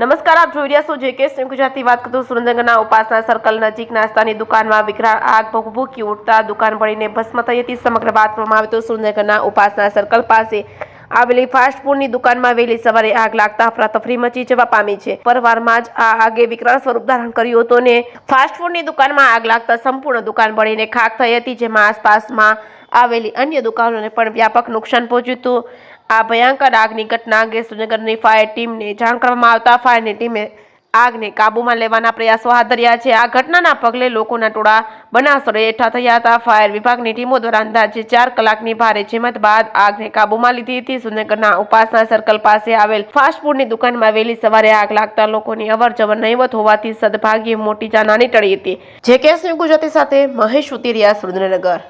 નમસ્કાર, આપ જોઈ રહ્યા છો જેકેએસ ગુજરાતી. વાત કરતો સુરેન્દ્રનગરના ઉપાસના સર્કલ નજીક નાસ્તાની દુકાનમાં વિકરાળ આગ ભભૂકી ઉઠતા દુકાન બળીને ભસ્મ થઈ હતી. સમગ્ર વાત કરવામાં આવે તો સુરેન્દ્રનગરના ઉપાસના સર્કલ પાસે આવેલી ફાસ્ટ ફૂડની દુકાનમાં વહેલી સવારે આગ લાગતા અફરાતફરી મચી જવા પામી છે. પરવારમાં જ આ આગે વિકરાળ સ્વરૂપ ધારણ કર્યું હતું ને ફાસ્ટ ફૂડની દુકાનમાં આગ લાગતા સંપૂર્ણ દુકાન બળીને ખાખ થઈ હતી, જેમાં આસપાસમાં આવેલી અન્ય દુકાનોને પણ વ્યાપક નુકસાન પહોંચ્યું હતું. આ ભયંકર આગની ઘટના અંગે સુરેન્દ્રનગરની ફાયર ટીમને જાણ કરવામાં આવતા ફાયરની ટીમે આગને કાબૂમાં લેવાના પ્રયાસો હાથ ધર્યા છે. આ ઘટનાના પગલે લોકોના ટોળા બનાવ સ્થળે એકઠા થયા હતા. ફાયર વિભાગની ટીમો દ્વારા અંદાજે 4 કલાકની ભારે જહેમત બાદ આગને કાબૂમાં લીધી હતી. સુરેન્દ્રનગરના ઉપાસના સર્કલ પાસે આવેલ ફાસ્ટ ફૂડની દુકાનમાં વહેલી સવારે આગ લાગતા લોકોની અવરજવર નહીવત હોવાથી સદભાગ્યે મોટી જાનહાની ટળી હતી. જેકેએસ ગુજરાતી સાથે મહેશ ઉતેરિયા, સુરેન્દ્રનગર.